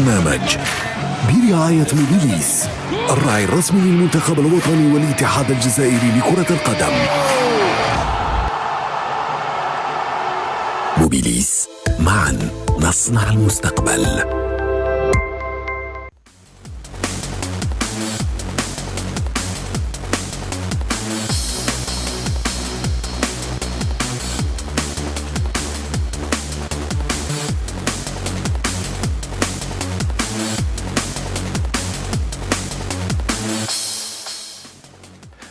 البرنامج برعاية موبيليس الراعي الرسمي للمنتخب الوطني والاتحاد الجزائري لكرة القدم. موبيليس، معا نصنع المستقبل.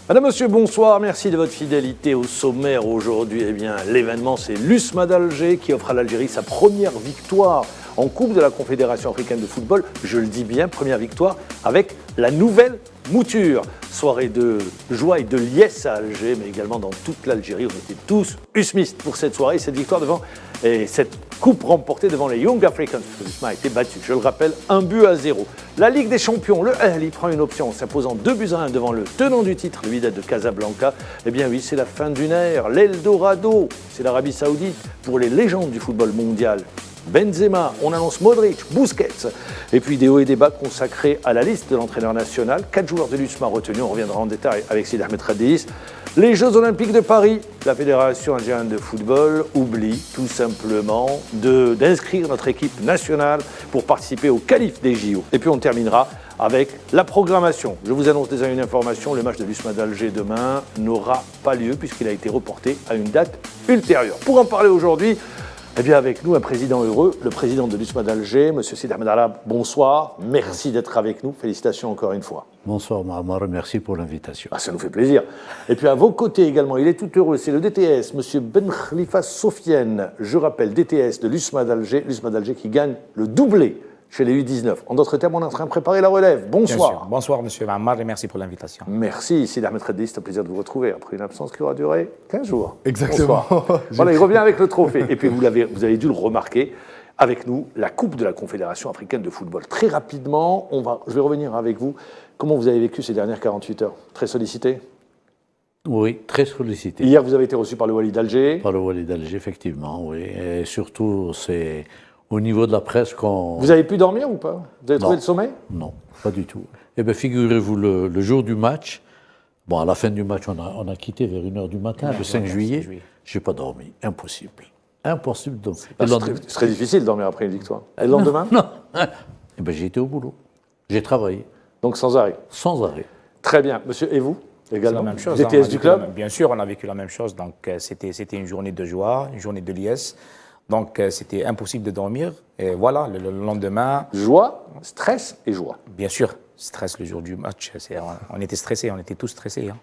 Madame, Monsieur, bonsoir. Merci de votre fidélité au sommaire aujourd'hui. Eh bien, l'événement, c'est l'USMA d'Alger qui offre à l'Algérie sa première victoire en Coupe de la Confédération africaine de football. Je le dis bien, première victoire avec la nouvelle mouture. Soirée de joie et de liesse à Alger, mais également dans toute l'Algérie. On était tous usmistes pour cette soirée, cette victoire et cette coupe remportée devant les Young Africans. L'USMA a été battu, je le rappelle, 1-0. La Ligue des Champions, le Ahly prend une option en s'imposant 2-1 devant le tenant du titre, le Wydad de Casablanca. Eh bien oui, c'est la fin d'une ère, l'Eldorado, c'est l'Arabie Saoudite pour les légendes du football mondial. Benzema, on annonce Modric, Busquets, et puis des hauts et des bas consacrés à la liste de l'entraîneur national. 4 joueurs de l'USMA retenus, on reviendra en détail avec Sidi Ahmed Radis. Les Jeux Olympiques de Paris, la Fédération algérienne de football oublie tout simplement d'inscrire notre équipe nationale pour participer au qualif des JO. Et puis on terminera avec la programmation. Je vous annonce déjà une information, le match de l'USMA d'Alger demain n'aura pas lieu puisqu'il a été reporté à une date ultérieure. Pour en parler aujourd'hui, eh bien avec nous, un président heureux, le président de l'USMA d'Alger, M. Sidi Ahmed Alab, bonsoir. Merci d'être avec nous. Félicitations encore une fois. Bonsoir Mohamed, merci pour l'invitation. Ça nous fait plaisir. Et puis à vos côtés également, il est tout heureux, c'est le DTS, M. Ben Khalifa Sofiane. Je rappelle, DTS de l'USMA d'Alger qui gagne le doublé chez les U19. En d'autres termes, on est en train de préparer la relève. Bonsoir. Bonsoir, monsieur Ammar, et merci pour l'invitation. Merci, Sidi Ahmed Radis, c'est un plaisir de vous retrouver après une absence qui aura duré 15 jours. Exactement. Voilà, il revient avec le trophée. Et puis, vous avez dû le remarquer, avec nous, la Coupe de la Confédération africaine de football. Très rapidement, je vais revenir avec vous. Comment vous avez vécu ces dernières 48 heures? Très sollicité? Oui, très sollicité. Hier, vous avez été reçu par le Wali d'Alger? Par le Wali d'Alger, effectivement, oui. Et surtout, c'est au niveau de la presse qu'on... Vous avez pu dormir ou pas? Vous avez trouvé le sommeil? Non, pas du tout. Eh bien, figurez-vous, le jour du match, bon, à la fin du match, on a quitté vers 1h du matin, le 5 juillet. Je n'ai pas dormi. Impossible. Impossible de dormir. Ce serait difficile de dormir après une victoire. Et le lendemain? Non. Eh bien, j'ai été au boulot. J'ai travaillé. Donc sans arrêt? Sans arrêt. Très bien. Monsieur, et vous également? C'est la même chose. DTS du club? Bien sûr, on a vécu la même chose. Donc, c'était une journée de joie, une journée de liesse. Donc, c'était impossible de dormir. Et voilà, le lendemain... Joie, stress et joie. Bien sûr, stress le jour du match. On était stressés, on était tous stressés. Hein.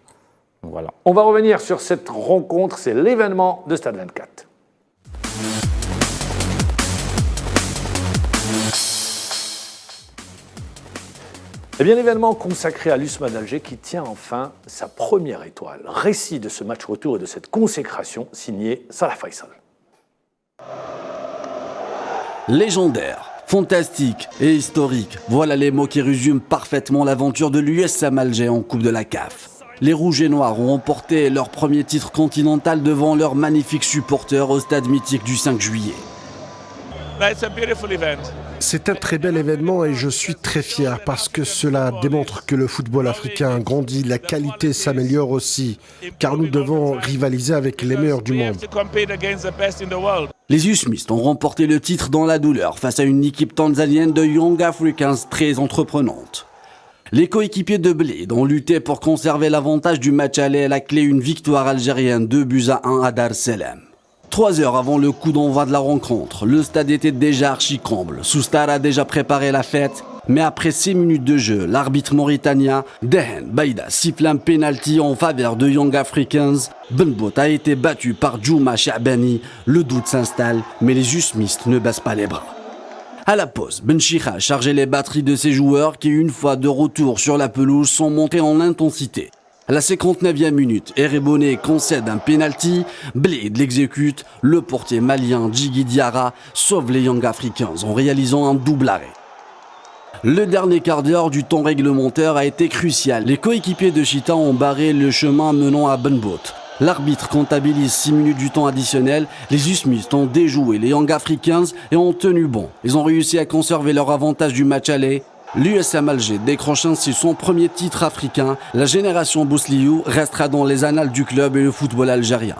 Voilà. On va revenir sur cette rencontre, c'est l'événement de Stade 24. Eh bien, l'événement consacré à l'USMA d'Alger qui tient enfin sa première étoile. Récit de ce match retour et de cette consécration signé Salah Faisal. Légendaire, fantastique et historique, voilà les mots qui résument parfaitement l'aventure de l'USM Alger en Coupe de la CAF. Les Rouges et Noirs ont remporté leur premier titre continental devant leurs magnifiques supporters au stade mythique du 5 juillet. C'est un très bel événement et je suis très fier parce que cela démontre que le football africain grandit, la qualité s'améliore aussi, car nous devons rivaliser avec les meilleurs du monde. Les USMistes ont remporté le titre dans la douleur face à une équipe tanzanienne de Young Africans très entreprenante. Les coéquipiers de Bled ont lutté pour conserver l'avantage du match aller à la clé, une victoire algérienne 2-1 à Dar es Salaam. 3 heures avant le coup d'envoi de la rencontre, le stade était déjà archi-comble. Soustar a déjà préparé la fête, mais après 6 minutes de jeu, l'arbitre mauritanien Dehen Baïda siffle un penalty en faveur de Young Africans. Benbout a été battu par Djouma Chabani. Le doute s'installe, mais les USMistes ne baissent pas les bras. À la pause, Benchicha a chargé les batteries de ses joueurs qui, une fois de retour sur la pelouse, sont montés en intensité. À la 59e minute, Erebone concède un penalty, Bled l'exécute, le portier malien Djigui Diarra sauve les Young Africans en réalisant un double arrêt. Le dernier quart d'heure du temps réglementaire a été crucial. Les coéquipiers de Chita ont barré le chemin menant à Benbout. L'arbitre comptabilise 6 minutes du temps additionnel. Les Usmistes ont déjoué les Young Africans et ont tenu bon. Ils ont réussi à conserver leur avantage du match aller. L'USM Alger décroche ainsi son premier titre africain. La génération Bousliou restera dans les annales du club et le football algérien.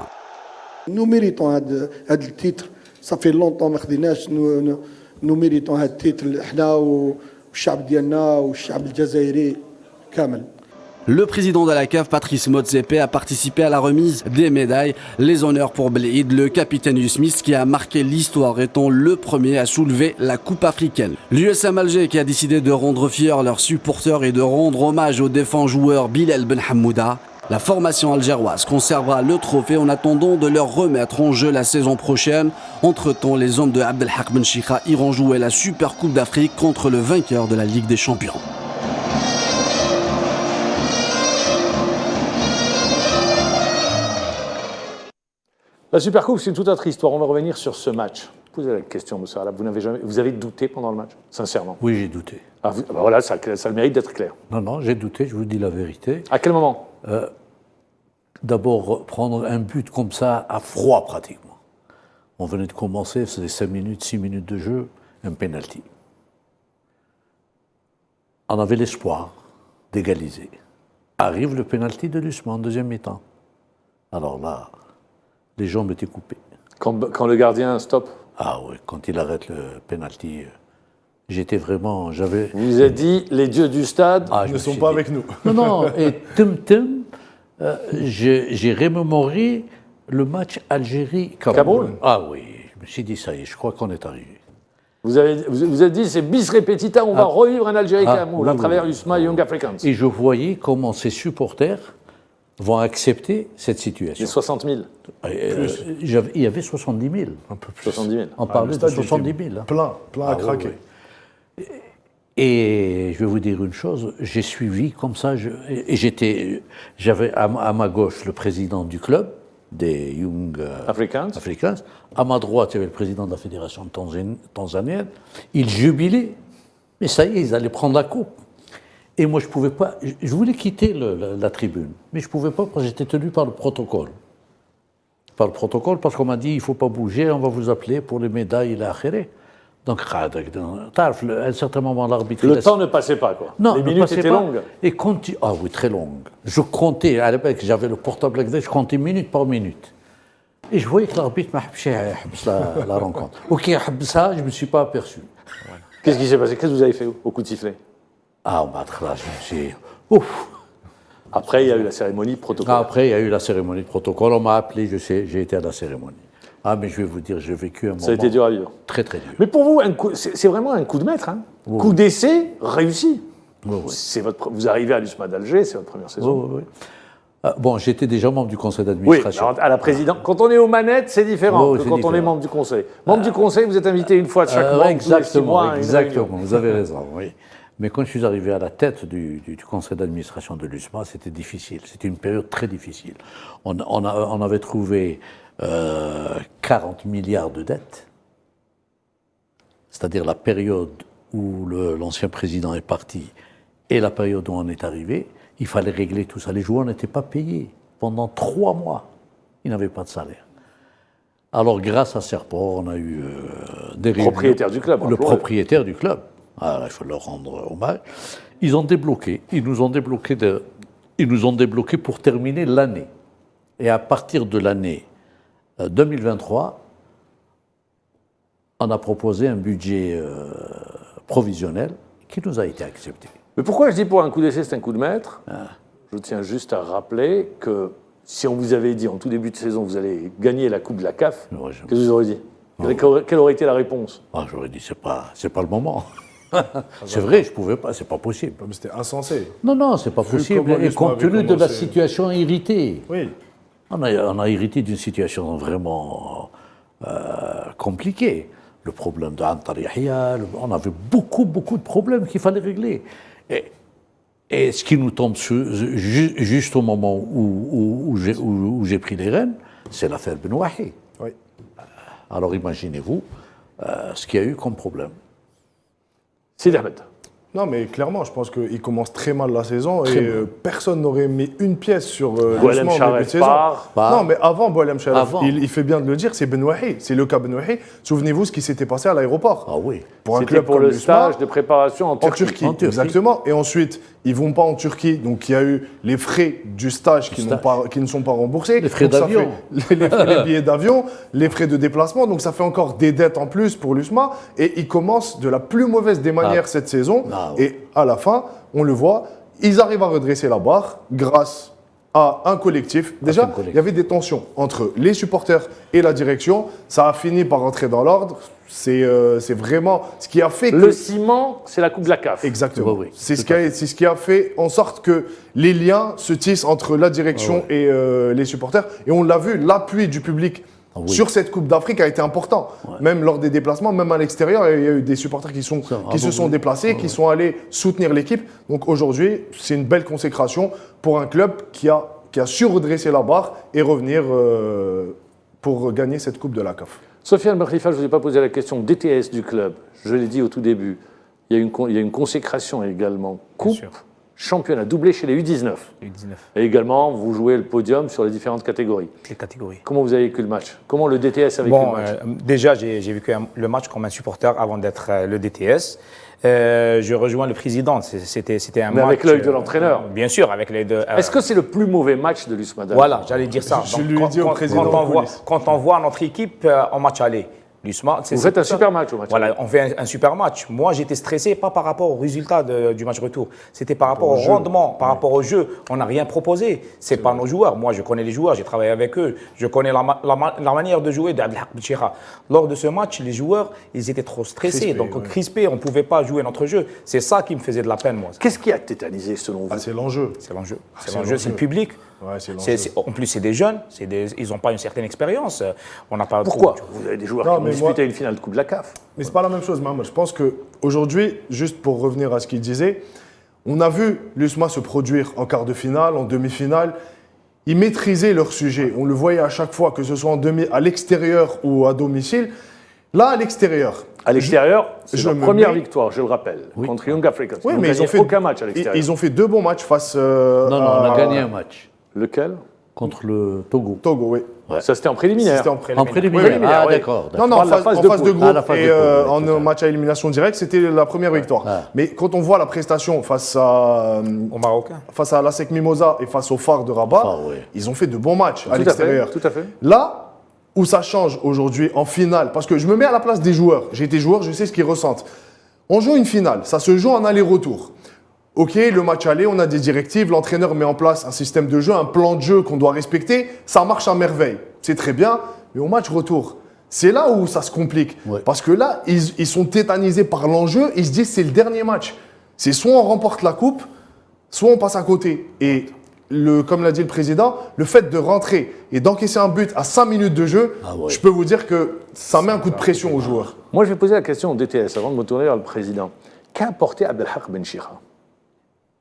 Nous méritons ce titre. Ça fait longtemps que nous méritons ce titre. Nous, le peuple ديالنا والشعب الجزائري كامل. Le président de la CAF, Patrice Motsepe, a participé à la remise des médailles. Les honneurs pour Blid, le capitaine du Smith qui a marqué l'histoire étant le premier à soulever la Coupe africaine. L'USM Alger qui a décidé de rendre fiers leurs supporters et de rendre hommage au défunt joueur Bilal Ben Hamouda. La formation algéroise conservera le trophée en attendant de leur remettre en jeu la saison prochaine. Entre-temps, les hommes de Abdelhak Ben Chikha iront jouer la Super Coupe d'Afrique contre le vainqueur de la Ligue des Champions. La Supercoupe, c'est une toute autre histoire. On va revenir sur ce match. Posez la question, M. Alab. Vous avez douté pendant le match, sincèrement? Oui, j'ai douté. Ah, voilà, ça a le mérite d'être clair. Non, j'ai douté, je vous dis la vérité. À quel moment? D'abord, prendre un but comme ça, à froid pratiquement. On venait de commencer, c'était 5 minutes, 6 minutes de jeu, un penalty. On avait l'espoir d'égaliser. Arrive le penalty de Lusma en deuxième mi-temps. Alors là, les jambes étaient coupées. Quand le gardien stop? Ah oui, quand il arrête le penalty, j'étais vraiment... Vous vous êtes dit, les dieux du stade ne sont pas avec nous. Non, et j'ai remémoré le match Algérie-Cameroun. Ah oui, je me suis dit, ça y est, je crois qu'on est arrivé. Vous êtes dit, c'est bis repetita, on va revivre un Algérie-Cameroun à travers USMA et Young Africans. Et je voyais comment ces supporters vont accepter cette situation. Les 60 000. Il y avait 70 000. Un peu plus. 70 000. On parlait de 70 000. Plein à craquer. Oui. Et je vais vous dire une chose, j'ai suivi comme ça, j'avais à ma gauche le président du club, des Young Africans. À ma droite, il y avait le président de la fédération tanzanienne. Ils jubilaient, mais ça y est, ils allaient prendre la coupe. Et moi, je ne pouvais pas, je voulais quitter la tribune, mais je ne pouvais pas parce que j'étais tenu par le protocole. Parce qu'on m'a dit, il ne faut pas bouger, on va vous appeler pour les médailles et l'achéré. Donc, à un certain moment, l'arbitre... Le temps ne passait pas, quoi. Non, les minutes étaient longues. Et ah oui, très longues. Je comptais, à l'époque, j'avais le portable avec je comptais minute par minute. Et je voyais que l'arbitre m'a la rencontre. Ok, ça, je ne me suis pas aperçu. Qu'est-ce qui s'est passé? Qu'est-ce que vous avez fait au coup de sifflet? Ah, là, je me suis... Ouf. Après, il y a eu la cérémonie protocole. Après, il y a eu la cérémonie de protocole. On m'a appelé, j'ai été à la cérémonie. Ah, mais je vais vous dire, j'ai vécu un moment... Ça a été dur à vivre. Très, très dur. Mais pour vous, c'est vraiment un coup de maître. Hein. Oui. Coup d'essai réussi. Oui, oui. Vous arrivez à l'USMA d'Alger, c'est votre première saison. Oui, oui. Bon, j'étais déjà membre du conseil d'administration. Oui, à la présidence. Quand on est aux manettes, c'est différent que quand on est membre du conseil. Membre du conseil, vous êtes invité une fois de chaque mois, exactement, exactement. Vous avez raison, oui. Mais quand je suis arrivé à la tête du conseil d'administration de l'USMA, c'était difficile. C'était une période très difficile. On avait trouvé 40 milliards de dettes, c'est-à-dire la période où l'ancien président est parti et la période où on est arrivé, il fallait régler tout ça. Les joueurs n'étaient pas payés pendant 3 mois. Ils n'avaient pas de salaire. Alors, grâce à Serport, on a eu des réunions. Propriétaire du club. Le propriétaire du club. Alors, il faut leur rendre hommage. Ils ont débloqué. Ils nous ont débloqué pour terminer l'année. Et à partir de l'année 2023, on a proposé un budget provisionnel qui nous a été accepté. Mais pourquoi je dis pour un coup d'essai, c'est un coup de maître? Je tiens juste à rappeler que si on vous avait dit en tout début de saison vous allez gagner la Coupe de la CAF, qu'est-ce que vous auriez dit? Quelle aurait été la réponse? J'aurais dit c'est pas le moment. C'est vrai, je pouvais pas, c'est pas possible. Mais c'était insensé. Non, c'est pas possible. Et compte tenu de la situation héritée. Oui. On a hérité d'une situation vraiment compliquée. Le problème de Antar Yahya, on avait beaucoup de problèmes qu'il fallait régler. Et ce qui nous tombe juste au moment où j'ai pris les rênes, c'est l'affaire Benouahi. Oui. Alors imaginez-vous ce qu'il y a eu comme problème. Sidi Ahmed. Non, mais clairement, je pense qu'il commence très mal la saison et personne n'aurait mis une pièce sur Ousmane en début de saison. Non, mais avant Boualem Sharaf, il fait bien de le dire, c'est Benouahi, c'est le cas Benouahi. Souvenez-vous ce qui s'était passé à l'aéroport. Ah oui. Pour un club pour le stage de préparation en Turquie. Exactement. Et ensuite, ils vont pas en Turquie, donc il y a eu les frais du stage qui ne sont pas remboursés. Les frais d'avion. Les billets d'avion, les frais de déplacement, donc ça fait encore des dettes en plus pour l'USMA. Et ils commencent de la plus mauvaise des manières cette saison. Et à la fin, on le voit, ils arrivent à redresser la barre grâce à un collectif. Déjà, il y avait des tensions entre les supporters et la direction. Ça a fini par rentrer dans l'ordre. C'est vraiment ce qui a fait que... Le ciment, c'est la Coupe de la CAF. Exactement. Oui, c'est ce qui a fait en sorte que les liens se tissent entre la direction et les supporters. Et on l'a vu, l'appui du public sur cette Coupe d'Afrique a été important. Même lors des déplacements, même à l'extérieur, il y a eu des supporters qui se sont déplacés, qui sont allés soutenir l'équipe. Donc aujourd'hui, c'est une belle consécration pour un club qui a su redresser la barre et revenir pour gagner cette Coupe de la CAF. Sofiane Bakhlifa, je ne vous ai pas posé la question DTS du club. Je l'ai dit au tout début. Il y a une consécration également. Coupe, championnat, doublé chez les U19. Et également, vous jouez le podium sur les différentes catégories. Les catégories. Comment vous avez vécu le match? Comment le DTS a vécu le match? Déjà, j'ai vécu le match comme un supporter avant d'être le DTS. Je rejoins le président. C'était un match. Mais avec l'œil de l'entraîneur. Bien sûr, avec l'œil de. Est-ce que c'est le plus mauvais match de l'USMA d'Alger? Voilà, j'allais dire ça. Je lui ai dit au président. Quand on voit notre équipe en match aller, l'USMA, vous faites un super match au match. Voilà, on fait un super match. Moi, j'étais stressé, pas par rapport au résultat du match retour. C'était par rapport au rendement, par rapport au jeu. On n'a rien proposé. C'est pas nos joueurs. Moi, je connais les joueurs, j'ai travaillé avec eux. Je connais la manière de jouer d'Abdelhak Benchira. Lors de ce match, les joueurs, ils étaient trop stressés, crispés. On ne pouvait pas jouer notre jeu. C'est ça qui me faisait de la peine, moi. Qu'est-ce qui a tétanisé selon vous? C'est l'enjeu. C'est l'enjeu. C'est le public. Ouais, en plus, c'est des jeunes, ils n'ont pas une certaine expérience. On n'a pas. Pourquoi? Vous avez des joueurs qui ont disputé une finale de Coupe de la CAF. Mais c'est pas la même chose, Mohamed. Je pense qu'aujourd'hui, juste pour revenir à ce qu'il disait, on a vu l'USMA se produire en quart de finale, en demi-finale. Ils maîtrisaient leur sujet. On le voyait à chaque fois, que ce soit à l'extérieur ou à domicile. Là, à l'extérieur. À l'extérieur, c'est leur première victoire, je le rappelle, contre Young Africans. Oui, mais ils ont fait aucun match à l'extérieur. Ils ont fait 2 bons matchs face Non, on a gagné un match. Lequel? Contre le Togo. Togo, oui. Ouais. Ça, c'était en préliminaire. C'était en préliminaire. Ah, d'accord. Non, en phase de groupe. Et en match à élimination directe, c'était la première victoire. Mais quand on voit la prestation face au Marocain, face à l'ASEC Mimosa et face au Phare de Rabat, ils ont fait de bons matchs à l'extérieur. Tout à fait. Là où ça change aujourd'hui en finale, parce que je me mets à la place des joueurs. J'ai été joueur, je sais ce qu'ils ressentent. On joue une finale, ça se joue en aller-retour. Ok, le match aller, on a des directives, l'entraîneur met en place un système de jeu, un plan de jeu qu'on doit respecter, ça marche à merveille, c'est très bien, mais au match retour, c'est là où ça se complique. Parce que là, ils sont tétanisés par l'enjeu, ils se disent c'est le dernier match. C'est soit on remporte la coupe, soit on passe à côté. Et comme l'a dit le président, le fait de rentrer et d'encaisser un but à 5 minutes de jeu, je peux vous dire que ça met un coup de pression aux joueurs. Moi, je vais poser la question au DTS avant de me tourner vers le président. Qu'a apporté Abdelhak Benchira?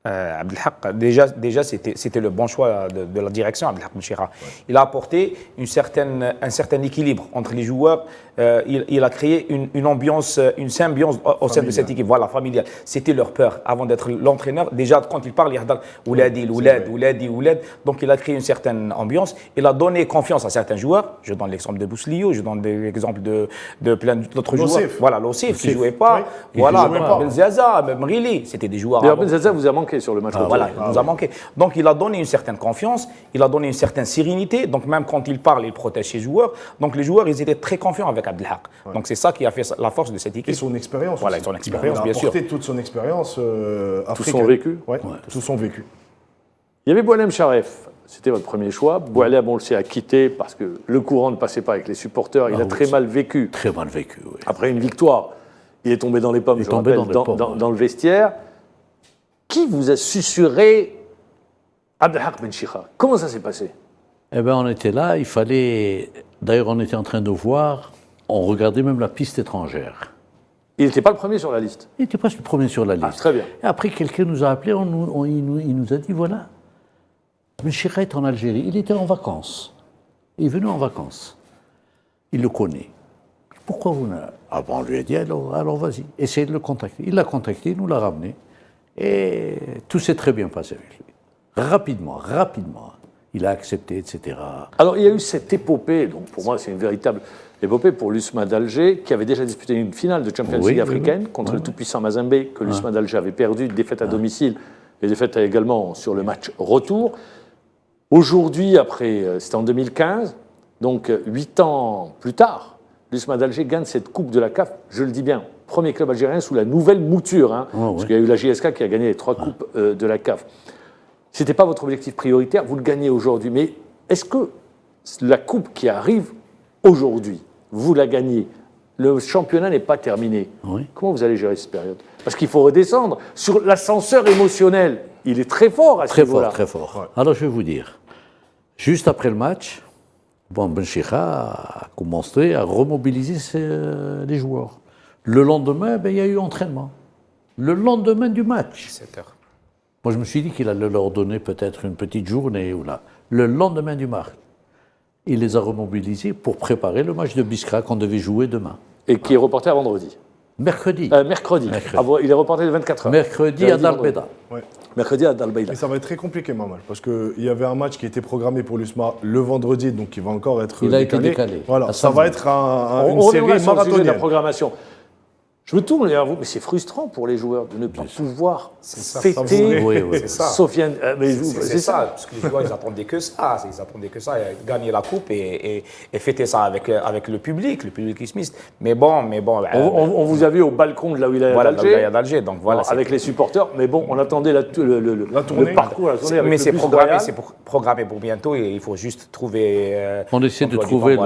Abdelhak, déjà c'était le bon choix de la direction, Abdelhak Benchira. Il a apporté un certain équilibre entre les joueurs. Il a créé une ambiance, une symbiose au sein de cette équipe, voilà, familiale. C'était leur peur avant d'être l'entraîneur. Déjà, quand il parle, il dit Ouladi, Oulad. Donc, il a créé une certaine ambiance. Il a donné confiance à certains joueurs. Je donne l'exemple de Bouslio, je donne l'exemple de plein d'autres joueurs. Voilà, Lossif qui ne jouait pas. Voilà, Benzaza, Mrili, c'était des joueurs. D'ailleurs, Benzaza vous a manqué sur le match. Voilà, il nous a manqué. Donc, il a donné une certaine confiance, il a donné une certaine sérénité. Donc, même quand il parle, il protège ses joueurs. Donc, les joueurs, ils étaient très confiants avec Abdelhak. Donc, c'est ça qui a fait la force de cette équipe. Et son expérience. Voilà, son expérience, bien sûr. Il a apporté toute son expérience africaine. Tout son vécu. Tout son vécu. Il y avait Boualem Sharaf. C'était votre premier choix. Boualem, on le sait, a quitté parce que le courant ne passait pas avec les supporters. Il a très mal vécu. Très mal vécu, oui. Après une victoire, il est tombé dans les pommes, je rappelle, dans le vestiaire. Qui vous a susurré Abdelhak Benchira? Comment ça s'est passé? Eh bien, on était là, il fallait... D'ailleurs, on était en train de voir, on regardait même la piste étrangère. Il n'était pas le premier sur la liste? Il était presque le premier sur la liste. Très bien. Et après, quelqu'un nous a appelés, il nous a dit, voilà, Benchira est en Algérie, il était en vacances. Il est venu en vacances. Il le connaît. Pourquoi vous Ah bon, on lui a dit, alors vas-y, essaye de le contacter. Il l'a contacté, il nous l'a ramené. Et tout s'est très bien passé avec lui. Rapidement. Il a accepté, etc. Alors, il y a eu cette épopée, donc pour moi, c'est une véritable épopée pour l'USMA d'Alger, qui avait déjà disputé une finale de Champions League africaine contre le tout-puissant Mazembe, que l'USMA d'Alger avait perdu, défaite à domicile, et défaite également sur le match retour. Aujourd'hui, c'était en 2015, donc 8 ans plus tard, l'USMA d'Alger gagne cette Coupe de la CAF, je le dis bien, premier club algérien sous la nouvelle mouture, parce qu'il y a eu la JSK qui a gagné les 3 coupes de la CAF. Ce n'était pas votre objectif prioritaire, vous le gagnez aujourd'hui. Mais est-ce que la coupe qui arrive aujourd'hui, vous la gagnez, le championnat n'est pas terminé. Comment vous allez gérer cette période? Parce qu'il faut redescendre. Sur l'ascenseur émotionnel, il est très fort à ce niveau-là. Très fort. Ouais. Alors je vais vous dire, juste après le match, Benchikha a commencé à remobiliser les joueurs. Le lendemain, il y a eu entraînement. Le lendemain du match. 7 heures. Moi, je me suis dit qu'il allait leur donner peut-être une petite journée ou là. Le lendemain du match, il les a remobilisés pour préparer le match de Biskra qu'on devait jouer demain. Et qui est reporté à vendredi. Mercredi. Mercredi. Il est reporté de 24 heures. Mercredi à Dalbeda. Ouais. Mercredi à Dalbeda. Et ça va être très compliqué, Mamal, parce qu'il y avait un match qui était programmé pour l'USMA le vendredi, donc il va encore être décalé. Il a été décalé. Voilà, ça va être une série marathonienne. De la marathonienne. programmation. Je me tourne vers vous, mais c'est frustrant pour les joueurs de ne pas pouvoir fêter Sofiane. C'est ça, parce que les joueurs, ils attendaient que ça. Ils attendaient que ça, gagner la coupe et fêter ça avec le public ismiste. Mais bon. On vous a vu au balcon de la wilaya d'Alger. Donc voilà. Avec les supporters, mais bon, on attendait le parcours, la tournée. Mais c'est programmé pour bientôt et il faut juste trouver. On essaie de trouver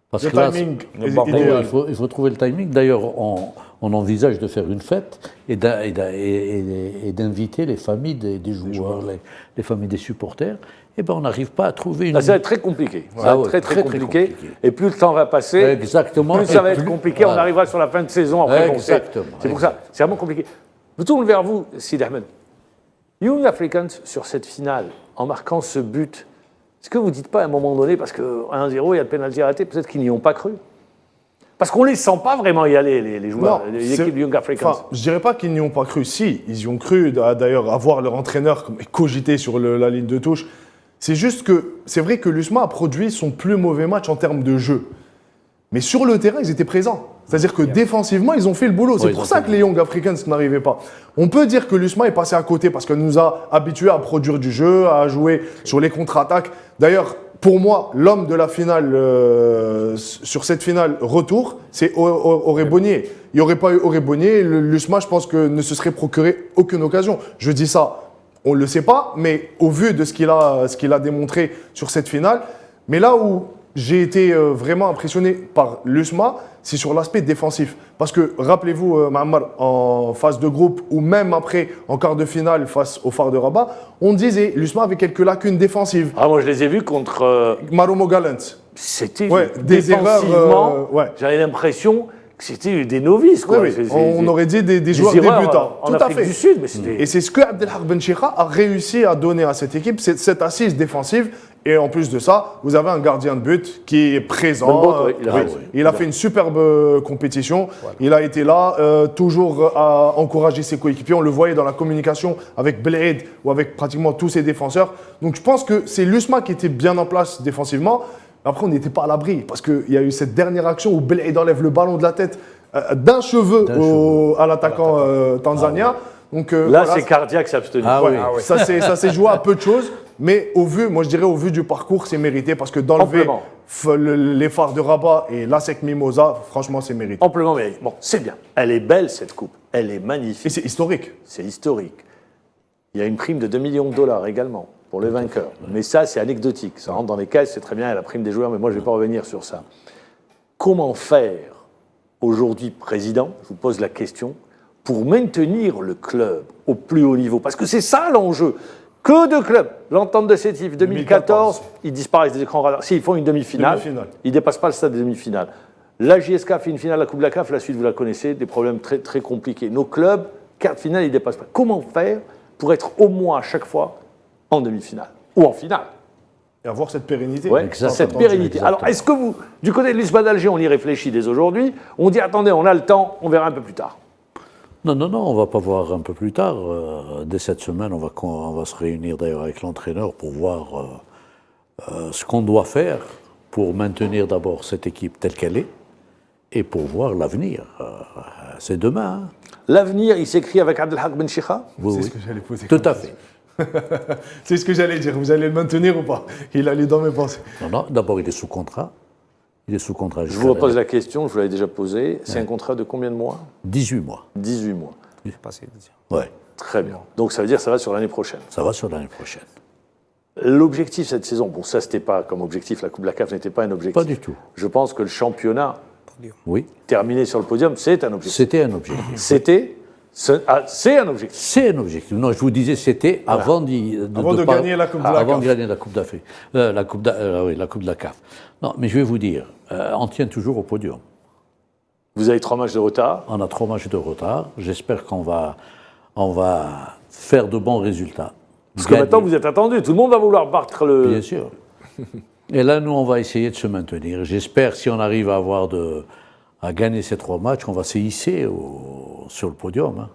Parce que là, il faut trouver le timing. D'ailleurs, on envisage de faire une fête et d'inviter les familles des joueurs, les familles des supporters. Eh bien, on n'arrive pas à trouver une... Ça va être très compliqué. Ça va être très compliqué. Et plus le temps va passer, plus ça va être compliqué. Voilà. On arrivera sur la fin de saison. Après, c'est pour ça. C'est vraiment compliqué. Je me tourne vers vous, Sid Ahmed. Young Africans, sur cette finale, en marquant ce but, est-ce que vous ne dites pas à un moment donné, parce qu'à 1-0, il y a le pénalty raté, peut-être qu'ils n'y ont pas cru? Parce qu'on ne les sent pas vraiment y aller, les joueurs, l'équipe du Young Africans. Enfin, je ne dirais pas qu'ils n'y ont pas cru. Si, ils y ont cru, d'ailleurs, à voir leur entraîneur cogiter sur la ligne de touche. C'est juste que, c'est vrai que l'USMA a produit son plus mauvais match en termes de jeu. Mais sur le terrain, ils étaient présents. C'est-à-dire que défensivement, ils ont fait le boulot. C'est pour ça que les Young Africans n'arrivaient pas. On peut dire que l'USMA est passé à côté parce qu'elle nous a habitués à produire du jeu, à jouer sur les contre-attaques. D'ailleurs, pour moi, l'homme de la finale, sur cette finale retour, c'est Auré Bonnier. Il n'y aurait pas eu Auré Bonnier, l'USMA, je pense que ne se serait procuré aucune occasion. Je dis ça, on ne le sait pas, mais au vu de ce qu'il a démontré sur cette finale, mais là où j'ai été vraiment impressionné par l'USMA, c'est sur l'aspect défensif. Parce que, rappelez-vous, Mahammar, en phase de groupe, ou même après, en quart de finale, face au Phare de Rabat, on disait l'USMA avait quelques lacunes défensives. Ah, moi, je les ai vus contre... Maromo Gallant. C'était des erreurs... J'avais l'impression que c'était des novices. Quoi. Oui. On aurait dit des joueurs débutants. En Afrique du Sud, mais c'était... Et c'est ce que Abdelhak Benchikha a réussi à donner à cette équipe, cette assise défensive. Et en plus de ça, vous avez un gardien de but qui est présent. Il a fait une superbe compétition. Voilà. Il a été là, toujours à encourager ses coéquipiers. On le voyait dans la communication avec Belhaid ou avec pratiquement tous ses défenseurs. Donc je pense que c'est l'USMA qui était bien en place défensivement. Après, on n'était pas à l'abri parce qu'il y a eu cette dernière action où Belhaid enlève le ballon de la tête d'un cheveu à l'attaquant tanzanien. Donc, là, c'est cardiaque, c'est abstenu. Ça s'est joué à peu de choses. Mais moi je dirais au vu du parcours, c'est mérité parce que d'enlever les phares de Rabat et l'ASEC Mimosa, franchement, c'est mérité. Amplement mérité. Bon, c'est bien. Elle est belle, cette coupe. Elle est magnifique. Et c'est historique. C'est historique. Il y a une prime de $2 millions également pour le vainqueur. Mais ça, c'est anecdotique. Ça rentre dans les caisses, c'est très bien, il y a la prime des joueurs, mais moi, je ne vais pas revenir sur ça. Comment faire aujourd'hui, président, je vous pose la question, pour maintenir le club au plus haut niveau? Parce que c'est ça l'enjeu. Que de clubs. L'entente de Sétif, 2014, ils disparaissent des écrans radars. S'ils font une demi-finale, ils ne dépassent pas le stade des demi-finales. La JSK fait une finale, la Coupe de la CAF, la suite, vous la connaissez, des problèmes très, très compliqués. Nos clubs, quart de finale, ils ne dépassent pas. Comment faire pour être au moins à chaque fois en demi-finale ou en finale? et avoir cette pérennité. Ouais, cette pérennité. Alors, est-ce que vous, du côté de l'USMA d'Alger, on y réfléchit dès aujourd'hui, on dit attendez, on a le temps, on verra un peu plus tard? Non, on ne va pas voir un peu plus tard. Dès cette semaine, on va se réunir d'ailleurs avec l'entraîneur pour voir ce qu'on doit faire pour maintenir d'abord cette équipe telle qu'elle est et pour voir l'avenir. C'est demain. Hein. L'avenir, il s'écrit avec Abdelhak Ben Chikha? Oui, C'est ce que j'allais poser. Tout à fait. C'est ce que j'allais dire. Vous allez le maintenir ou pas? Il allait dans mes pensées. Non, d'abord, il est sous contrat. Je vous repose la question, je vous l'avais déjà posée. C'est un contrat de combien de mois? 18 mois. 18 mois. Ouais. Très bien. Donc ça veut dire que ça va sur l'année prochaine. Ça va sur l'année prochaine. L'objectif cette saison, bon ça c'était pas comme objectif, la Coupe de la CAF n'était pas un objectif. Pas du tout. Je pense que le championnat, oui, terminé sur le podium, c'est un objectif. C'était un objectif. C'est un objectif. C'est un objectif. Non, je vous disais, c'était avant de gagner la Coupe de la CAF. Avant de gagner la Coupe d'Afrique. La Coupe de la CAF. Non, mais je vais vous dire, on tient toujours au podium. Vous avez 3 matchs de retard. On a 3 matchs de retard. J'espère qu'on va faire de bons résultats. Parce que maintenant, vous êtes attendu. Tout le monde va vouloir battre le... Bien sûr. Et là, nous, on va essayer de se maintenir. J'espère, si on arrive à gagner ces 3 matchs, on va se hisser sur le podium. Hein.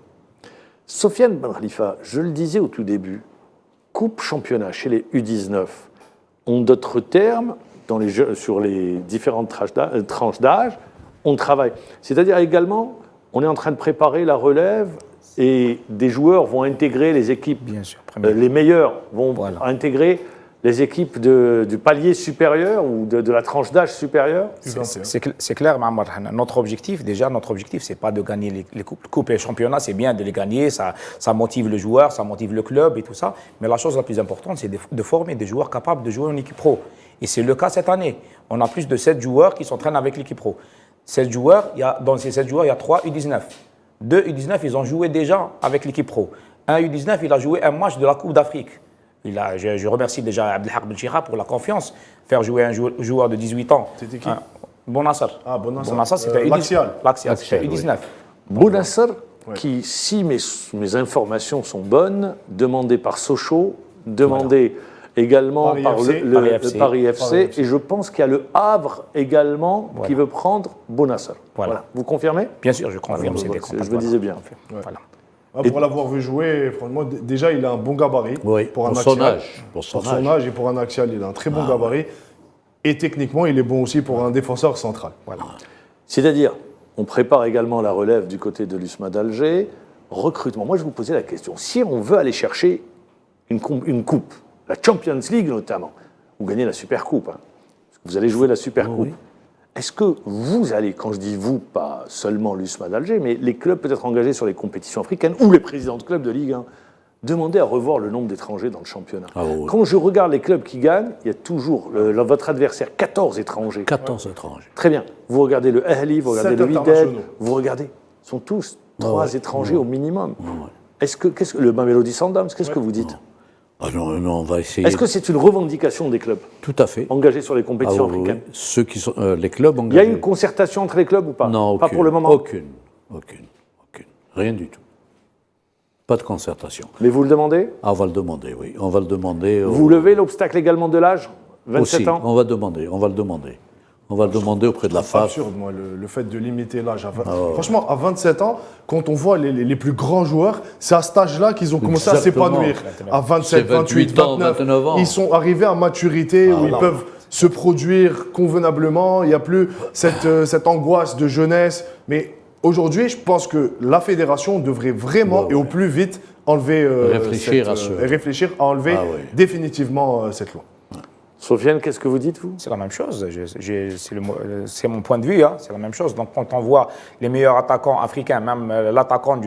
Sofiane Ben Khalifa, je le disais au tout début, Coupe championnat chez les U19 ont d'autres termes sur les différentes tranches d'âge, on travaille. C'est-à-dire également, on est en train de préparer la relève et des joueurs vont intégrer les équipes. Bien sûr, les meilleurs vont intégrer les équipes du palier supérieur ou de la tranche d'âge supérieure. C'est clair, Mohamed. Notre objectif, c'est pas de gagner les coupes et les championnats, c'est bien de les gagner, ça motive le joueur, ça motive le club et tout ça. Mais la chose la plus importante, c'est de former des joueurs capables de jouer en équipe pro. Et c'est le cas cette année. On a plus de 7 joueurs qui s'entraînent avec l'équipe pro. 7 joueurs, dans ces 7 joueurs, il y a 3 U19. 2 U19, ils ont joué déjà avec l'équipe pro. Un U19, il a joué un match de la Coupe d'Afrique. Je remercie déjà Abdelhak Ben Chikha pour la confiance. Faire jouer un joueur de 18 ans. C'était qui? Bonassar. Ah, Bonassar. Bonassar, c'était L'Axial. c'était U19. Bonassar, qui, si mes informations sont bonnes, demandé par Sochaux, demandé également par le Paris FC, et je pense qu'il y a le Havre également qui veut prendre Bonassar. Voilà. Vous confirmez? Bien sûr, je confirme. Je me disais bien. Voilà. Pour l'avoir vu jouer, franchement, déjà il a un bon gabarit pour un son axial. âge. Pour son âge et pour un axial, il a un très bon gabarit. Et techniquement, il est bon aussi pour un défenseur central. Voilà. C'est-à-dire, on prépare également la relève du côté de l'USMA d'Alger. Recrutement. Moi, je vous posais la question. Si on veut aller chercher une coupe, la Champions League notamment, vous gagnez la Super Coupe. Hein, vous allez jouer la Super Coupe. Oui. Est-ce que vous allez, quand je dis vous, pas seulement l'USMA d'Alger, mais les clubs peut-être engagés sur les compétitions africaines ou les présidents de clubs de Ligue 1, demander à revoir le nombre d'étrangers dans le championnat? Quand je regarde les clubs qui gagnent, il y a toujours votre adversaire, 14 étrangers. 14 étrangers. Très bien. Vous regardez le Ahli, vous regardez le Wydad, vous regardez, ils sont tous 3 étrangers au minimum. Est-ce que le Mamelodi Sundowns, qu'est-ce que vous dites? Non, on va essayer. Est-ce que c'est une revendication des clubs? Tout à fait. Engagés sur les compétitions africaines? Ceux qui sont, les clubs engagés. Il y a une concertation entre les clubs ou pas? Non, pas pour le moment. Aucune. Rien du tout. Pas de concertation. Mais vous le demandez? On va le demander, oui. On va le demander. Vous levez l'obstacle également de l'âge? 27 ans? On va demander. On va le demander auprès de la FAF. C'est absurde, moi, le fait de limiter l'âge. Franchement, à 27 ans, quand on voit les plus grands joueurs, c'est à cet âge-là qu'ils ont commencé à s'épanouir. À 27, 28, 29 ans, ils sont arrivés à maturité où ils peuvent se produire convenablement. Il n'y a plus cette angoisse de jeunesse. Mais aujourd'hui, je pense que la fédération devrait vraiment et au plus vite enlever réfléchir à enlever définitivement cette loi. Sofiane, qu'est-ce que vous dites, vous? C'est la même chose. C'est mon point de vue. Hein. C'est la même chose. Donc, quand on voit les meilleurs attaquants africains, même l'attaquant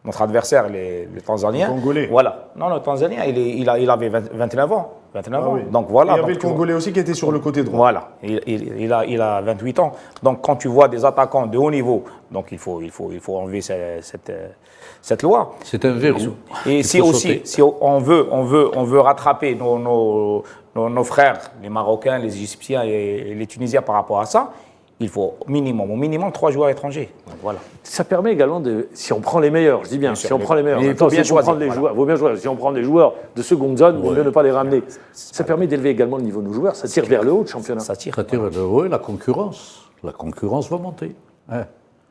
notre adversaire, les Tanzaniens. Le Congolais. Voilà. Non, le Tanzanien, il avait 29 ans. 29 ans. Oui. Donc, voilà. Il y avait le Congolais aussi qui était sur le côté droit. Voilà. Il a 28 ans. Donc, quand tu vois des attaquants de haut niveau, donc il faut enlever cette loi. C'est un verrou. Et si on veut rattraper nos frères, les Marocains, les Égyptiens et les Tunisiens par rapport à ça, il faut au minimum 3 joueurs étrangers. Donc, voilà. Ça permet également de, si on prend les meilleurs, je dis bien, Sûr, si on prend les meilleurs, mais il attends, faut bien si on choisir, prend les voilà. joueurs, vaut bien choisir. Si on prend des joueurs de seconde zone, vaut mieux ne pas les ramener. Ça permet d'élever également le niveau de nos joueurs, ça tire vers le haut le championnat. Ça tire. Ça tire vers le haut et la concurrence va monter. Hein.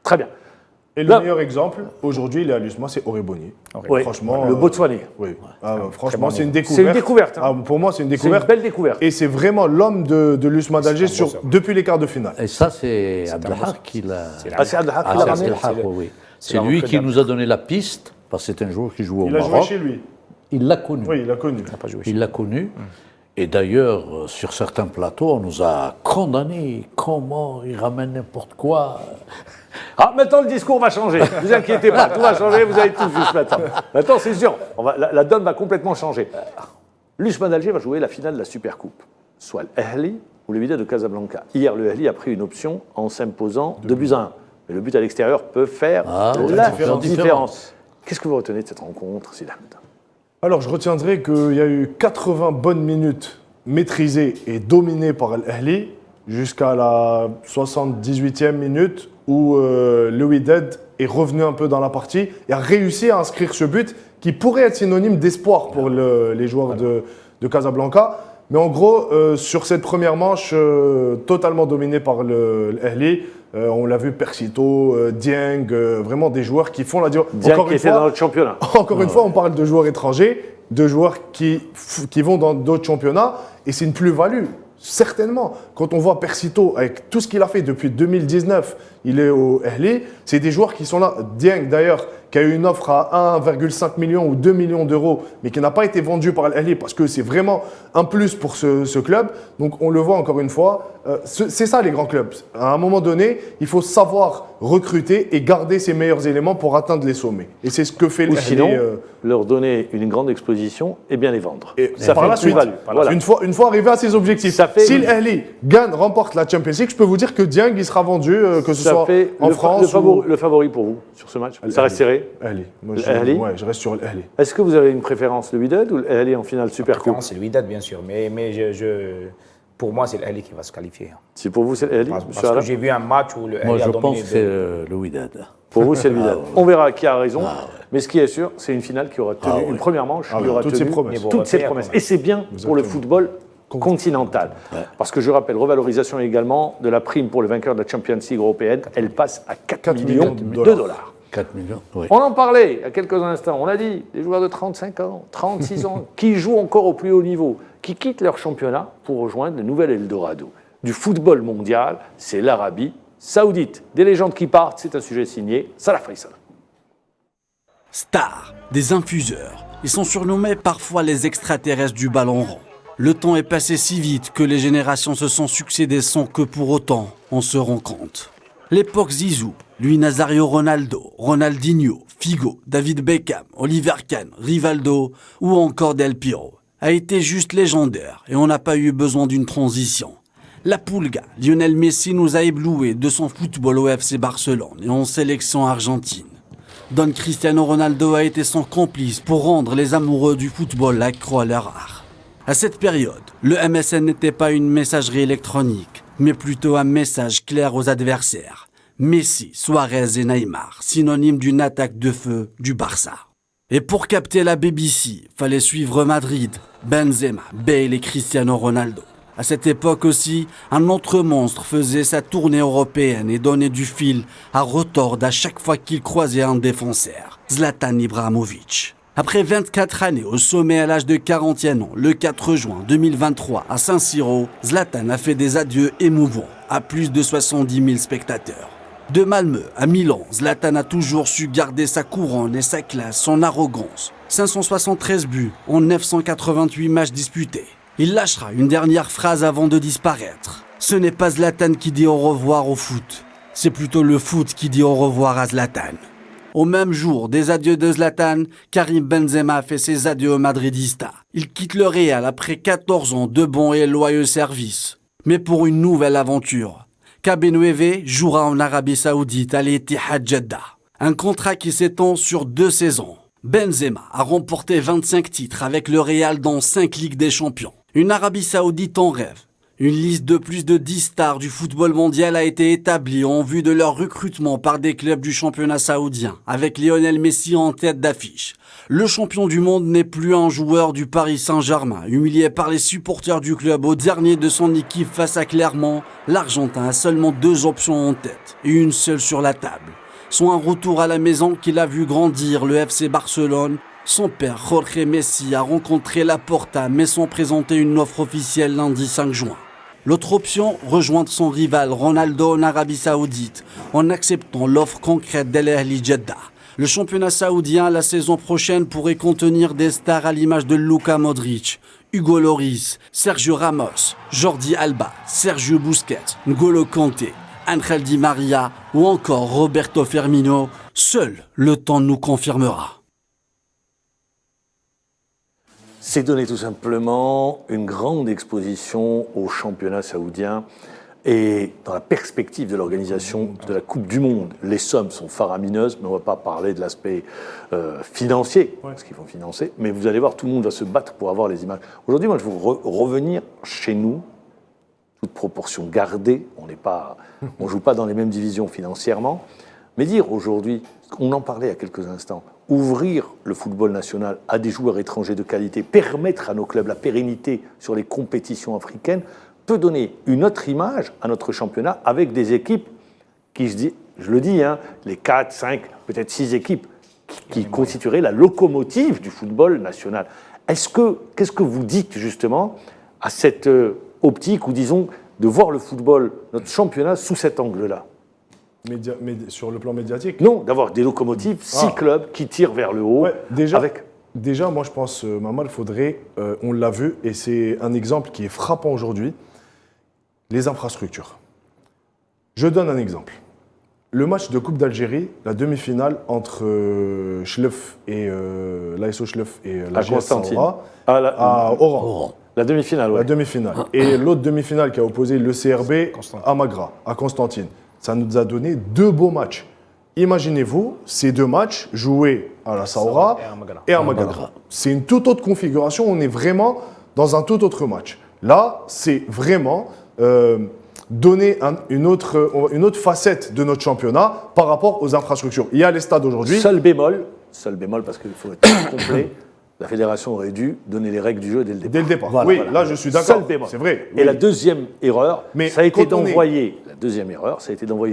Très bien. Et le Là- meilleur exemple, aujourd'hui, il est à l'USMA, c'est Oréboni. Oui, Franchement, le Botswanais. Oui. Franchement, bon c'est une niveau. découverte. C'est une découverte, hein. Pour moi, c'est une C'est une découverte. belle découverte. Et c'est vraiment l'homme de l'USMA d'Alger C'est un bosseur. depuis les quarts de finale. Et ça, c'est Abdelhak qui l'a. Ah, c'est Abdelhak qui l'a ramené. Abdelhak, oui. C'est la lui recrue qui d'Abdelhak. nous a donné la piste, parce que c'est un joueur qui joue au Il a Maroc. joué chez lui. Il l'a connu. Oui, il a connu. Pas joué. Il l'a connu. Et d'ailleurs, sur certains plateaux, on nous a condamnés. Comment il ramène n'importe quoi. Ah, maintenant le discours va changer. Ne vous inquiétez pas, tout va changer, vous allez tout juste maintenant. Maintenant, c'est sûr, la donne va complètement changer. L'USMA d'Alger va jouer la finale de la Supercoupe, soit l'Ahli ou le Wydad de Casablanca. Hier, le Ahli a pris une option en s'imposant 2-1. Mais le but à l'extérieur peut faire la différence. Qu'est-ce que vous retenez de cette rencontre, Sidane? Alors, je retiendrai qu'il y a eu 80 bonnes minutes maîtrisées et dominées par l'Ahli jusqu'à la 78e minute où le Wydad est revenu un peu dans la partie et a réussi à inscrire ce but qui pourrait être synonyme d'espoir pour les joueurs de Casablanca. Mais en gros, sur cette première manche totalement dominée par l'Ahli, on l'a vu, Persito, Dieng, vraiment des joueurs qui font la différence. Dieng qui était dans notre championnat. Encore une fois, on parle de joueurs étrangers, de joueurs qui vont dans d'autres championnats, et c'est une plus-value, certainement. Quand on voit Persito, avec tout ce qu'il a fait depuis 2019, il est au Ahli, c'est des joueurs qui sont là. Dieng, d'ailleurs, qui a eu une offre à 1,5 million ou 2 millions d'euros, mais qui n'a pas été vendu par l'Ahli parce que c'est vraiment un plus pour ce club. Donc on le voit encore une fois, c'est ça les grands clubs. À un moment donné, il faut savoir recruter et garder ses meilleurs éléments pour atteindre les sommets. Et c'est ce que fait Ou l'Ahli. sinon, leur donner une grande exposition et bien les vendre. Et Ça par fait la une suite, plus-value. Voilà. une fois arrivé à ses objectifs, Ça fait- si l'Ahli remporte la Champions League, je peux vous dire que Dieng il sera vendu, que ce Ça soit fait en France le favori pour vous sur ce match. Ça reste serré. Ahli. Moi, Ahli. ouais, je reste sur l'Ahli. Est-ce que vous avez une préférence, le Wydad ou l'Ahli en finale Supercoupe? C'est le Wydad, bien sûr. Mais pour moi, c'est l'Ahli qui va se qualifier. Si pour vous c'est l'Ahli, Parce monsieur que Alain? j'ai vu un match où le Moi, Ahli a je dominé. pense que c'est le Wydad. Pour vous, c'est le Wydad. On verra qui a raison. Mais ce qui est sûr, c'est une finale qui aura tenu, une première manche qui oui, aura toutes tenu ses promesses. toutes ses promesses. Et c'est bien pour le football continental. Parce que je rappelle, revalorisation également de la prime pour le vainqueur de la Champions League européenne. Elle passe à 4 millions de dollars. 4 millions, oui. On en parlait il y a quelques instants. On l'a dit, des joueurs de 35 ans, 36 ans, qui jouent encore au plus haut niveau, qui quittent leur championnat pour rejoindre le nouvel Eldorado du football mondial, c'est l'Arabie Saoudite. Des légendes qui partent, c'est un sujet signé Salah Faisal. Stars, des infuseurs. Ils sont surnommés parfois les extraterrestres du ballon rond. Le temps est passé si vite que les générations se sont succédées sans que pour autant on se rend compte. L'époque Zizou, lui Nazario Ronaldo, Ronaldinho, Figo, David Beckham, Oliver Kahn, Rivaldo ou encore Del Piero, a été juste légendaire et on n'a pas eu besoin d'une transition. La Pulga, Lionel Messi nous a éblouis de son football au FC Barcelone et en sélection argentine. Don Cristiano Ronaldo a été son complice pour rendre les amoureux du football accro à leur art. À cette période, le MSN n'était pas une messagerie électronique, mais plutôt un message clair aux adversaires. Messi, Suarez et Neymar, synonymes d'une attaque de feu du Barça. Et pour capter la BBC, fallait suivre Madrid, Benzema, Bale et Cristiano Ronaldo. À cette époque aussi, un autre monstre faisait sa tournée européenne et donnait du fil à retordre à chaque fois qu'il croisait un défenseur, Zlatan Ibrahimovic. Après 24 années au sommet à l'âge de 41 ans, le 4 juin 2023 à Saint-Siro, Zlatan a fait des adieux émouvants à plus de 70 000 spectateurs. De Malmö à Milan, Zlatan a toujours su garder sa couronne et sa classe, son arrogance. 573 buts en 988 matchs disputés. Il lâchera une dernière phrase avant de disparaître. Ce n'est pas Zlatan qui dit au revoir au foot, c'est plutôt le foot qui dit au revoir à Zlatan. Au même jour des adieux de Zlatan, Karim Benzema fait ses adieux au Madridista. Il quitte le Real après 14 ans de bons et loyaux services. Mais pour une nouvelle aventure. Kabenoueve jouera en Arabie Saoudite à l'Etihad Jeddah. Un contrat qui s'étend sur 2 saisons. Benzema a remporté 25 titres avec le Real dans 5 Ligues des Champions. Une Arabie Saoudite en rêve. Une liste de plus de 10 stars du football mondial a été établie en vue de leur recrutement par des clubs du championnat saoudien, avec Lionel Messi en tête d'affiche. Le champion du monde n'est plus un joueur du Paris Saint-Germain. Humilié par les supporters du club au dernier de son équipe face à Clermont, l'Argentin a seulement 2 options en tête et une seule sur la table. Soit un retour à la maison qu'il a vu grandir le FC Barcelone. Son père, Jorge Messi, a rencontré Laporta mais sans présenter une offre officielle lundi 5 juin. L'autre option, rejoindre son rival Ronaldo en Arabie Saoudite en acceptant l'offre concrète d'Al Ahly Jeddah. Le championnat saoudien la saison prochaine pourrait contenir des stars à l'image de Luka Modric, Hugo Lloris, Sergio Ramos, Jordi Alba, Sergio Busquets, N'Golo Kanté, Ángel Di Maria ou encore Roberto Firmino. Seul le temps nous confirmera. C'est donné tout simplement une grande exposition au championnat saoudien et dans la perspective de l'organisation de la Coupe du Monde. Les sommes sont faramineuses, mais on ne va pas parler de l'aspect financier, parce qu'il faut financer, mais vous allez voir, tout le monde va se battre pour avoir les images. Aujourd'hui, moi, je veux revenir chez nous, toute proportion gardée, on ne joue pas dans les mêmes divisions financièrement, mais dire aujourd'hui, on en parlait il y a quelques instants, ouvrir le football national à des joueurs étrangers de qualité, permettre à nos clubs la pérennité sur les compétitions africaines, peut donner une autre image à notre championnat avec des équipes qui, je le dis, les 4, 5, peut-être 6 équipes qui constitueraient la locomotive du football national. Qu'est-ce que vous dites justement à cette optique, ou disons, de voir le football, notre championnat, sous cet angle-là ? Sur le plan médiatique? Non, d'avoir des locomotives, 6 clubs qui tirent vers le haut. Ouais, déjà, moi je pense, Maman, il faudrait, on l'a vu, et c'est un exemple qui est frappant aujourd'hui, les infrastructures. Je donne un exemple. Le match de Coupe d'Algérie, la demi-finale entre Chlef et l'ASO Chlef et la GS Saoura à Oran. La demi-finale, oui. La demi-finale. Et l'autre demi-finale qui a opposé le CRB à Magra, à Constantine. Ça nous a donné 2 beaux matchs. Imaginez-vous ces 2 matchs joués à la Saoura et à Magra. C'est une toute autre configuration, on est vraiment dans un tout autre match. Là, c'est vraiment donner une autre facette de notre championnat par rapport aux infrastructures. Il y a les stades aujourd'hui. Seul bémol parce qu'il faut être complet, la fédération aurait dû donner les règles du jeu dès le départ. Dès le départ, voilà. Là je suis d'accord, c'est vrai. Et la deuxième erreur, ça a été d'envoyer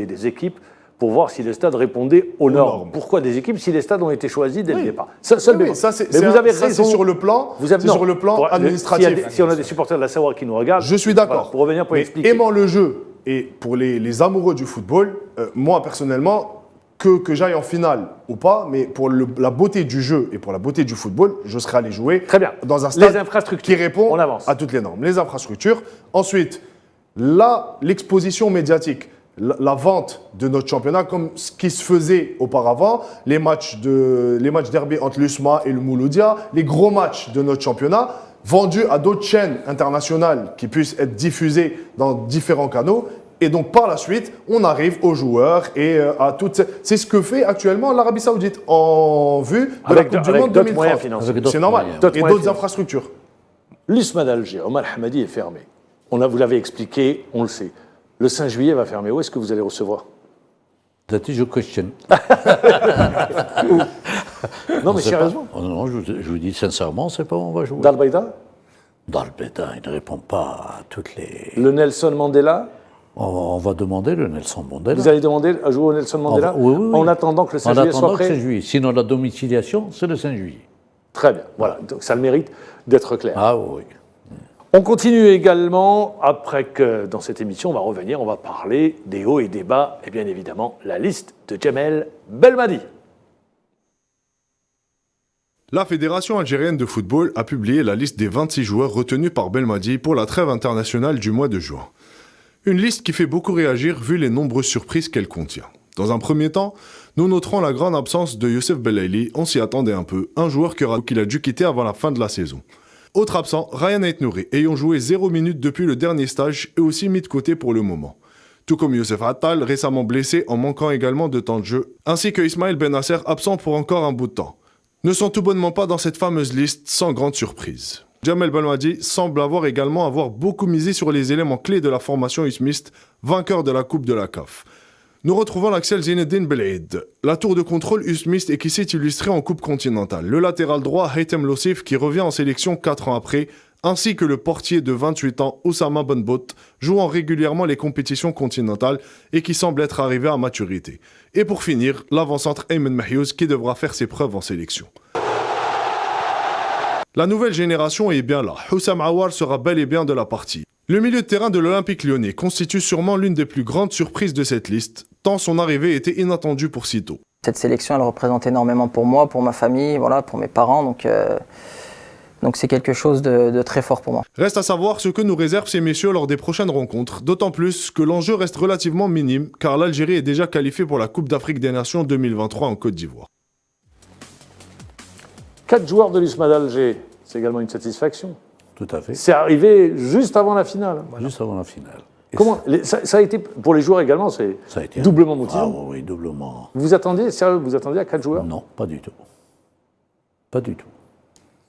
des équipes pour voir si les stades répondaient aux normes. Pourquoi des équipes si les stades ont été choisis dès le départ? Seul bémol. Mais vous avez raison. C'est sur le plan, administratif. Si on a des supporters de la Savoie qui nous regardent, je suis d'accord. Pour revenir, pour expliquer. Aimant le jeu, et pour les amoureux du football, moi personnellement, que j'aille en finale ou pas, mais pour la beauté du jeu et pour la beauté du football, je serais allé jouer dans un stade qui répond à toutes les normes. Les infrastructures. Ensuite, l'exposition médiatique, la vente de notre championnat, comme ce qui se faisait auparavant, les matchs derby entre l'USMA et le Mouloudia, les gros matchs de notre championnat, vendus à d'autres chaînes internationales qui puissent être diffusées dans différents canaux. Et donc, par la suite, on arrive aux joueurs et à toutes... C'est ce que fait actuellement l'Arabie Saoudite en vue de la Coupe du Monde 2030. C'est normal. Et d'autres infrastructures. L'USMA d'Alger, Omar Hamadi, est fermé. Vous l'avez expliqué, on le sait. Le 5 juillet va fermer. Où est-ce que vous allez recevoir? That is your question. Non, mais sérieusement. Non, je vous dis sincèrement, c'est pas où on va jouer. Dans le Baïda? Dans le Baïda, il ne répond pas à toutes les... Le Nelson Mandela? On va demander le Nelson Mandela. Vous allez demander à jouer au Nelson Mandela? Oui. En attendant que le 5 juillet soit prêt? Sinon, la domiciliation, c'est le 5 juillet. Très bien, voilà. Donc ça le mérite d'être clair. Ah oui. On continue également, après que dans cette émission, on va revenir, on va parler des hauts et des bas, et bien évidemment, la liste de Djamel Belmadi. La Fédération algérienne de football a publié la liste des 26 joueurs retenus par Belmadi pour la trêve internationale du mois de juin. Une liste qui fait beaucoup réagir vu les nombreuses surprises qu'elle contient. Dans un premier temps, nous noterons la grande absence de Youssef Belaïli, on s'y attendait un peu, un joueur qu'il a dû quitter avant la fin de la saison. Autre absent, Ryan Aït-Nouri, ayant joué 0 minutes depuis le dernier stage et aussi mis de côté pour le moment. Tout comme Youssef Attal, récemment blessé en manquant également de temps de jeu, ainsi que Ismaël Benasser, absent pour encore un bout de temps. Ne sont tout bonnement pas dans cette fameuse liste sans grande surprise. Jamel Belmadi semble avoir beaucoup misé sur les éléments clés de la formation usmiste, vainqueur de la Coupe de la CAF. Nous retrouvons l'axial Zinedine Belaid, la tour de contrôle usmiste et qui s'est illustrée en Coupe continentale. Le latéral droit Haytham Lossif qui revient en sélection 4 ans après, ainsi que le portier de 28 ans Oussama Benbout, jouant régulièrement les compétitions continentales et qui semble être arrivé à maturité. Et pour finir, l'avant-centre Ayman Mahiouz qui devra faire ses preuves en sélection. La nouvelle génération est bien là. Houssam Aouar sera bel et bien de la partie. Le milieu de terrain de l'Olympique Lyonnais constitue sûrement l'une des plus grandes surprises de cette liste, tant son arrivée était inattendue pour si tôt. Cette sélection, elle représente énormément pour moi, pour ma famille, voilà, pour mes parents, donc c'est quelque chose de très fort pour moi. Reste à savoir ce que nous réservent ces messieurs lors des prochaines rencontres, d'autant plus que l'enjeu reste relativement minime, car l'Algérie est déjà qualifiée pour la Coupe d'Afrique des Nations 2023 en Côte d'Ivoire. 4 joueurs de l'USMA d'Alger, c'est également une satisfaction. Tout à fait. C'est arrivé juste avant la finale. Juste avant la finale. Comment ça a été, pour les joueurs également, c'est doublement motivant. Ah oui, doublement. Vous attendiez, sérieux, vous attendiez à 4 joueurs? Non, pas du tout. Pas du tout.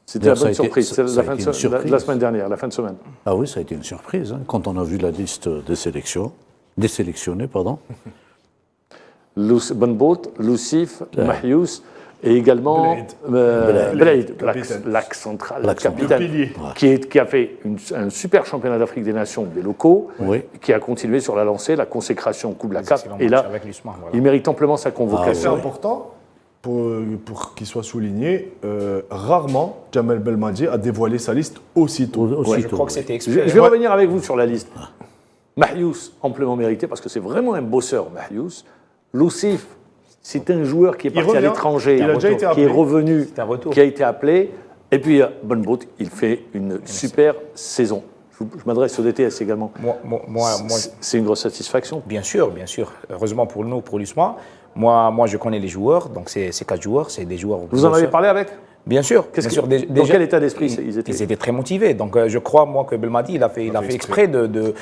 C'était la bonne surprise, c'est la semaine dernière, la fin de semaine. Ah oui, ça a été une surprise, hein, quand on a vu la liste des sélectionnés, pardon. Benbout, Loussif, Mahiouz, et également Belaid, l'axe central, le capitaine, qui a fait un super championnat d'Afrique des Nations des locaux, qui a continué sur la lancée, la consécration Coupe de la CAF, et là, il mérite amplement sa convocation. C'est important, pour qu'il soit souligné, rarement Jamel Belmadi a dévoilé sa liste aussitôt. Je crois que c'était exprès. Je vais revenir avec vous sur la liste. Mahiouz, amplement mérité, parce que c'est vraiment un bosseur, Mahiouz. Loussif, c'est un joueur qui est parti à l'étranger, qui est revenu, qui a été appelé. Et puis Benbout, il fait une super saison. Je m'adresse au DTS également. C'est une grosse satisfaction. Bien sûr, bien sûr. Heureusement pour nous, pour l'USMA. Moi, je connais les joueurs, donc ces 4 joueurs, c'est des joueurs. Vous en avez parlé avec? Bien sûr. Dans quel état d'esprit ils étaient très motivés. Donc je crois, moi, que Belmadi, il a fait exprès de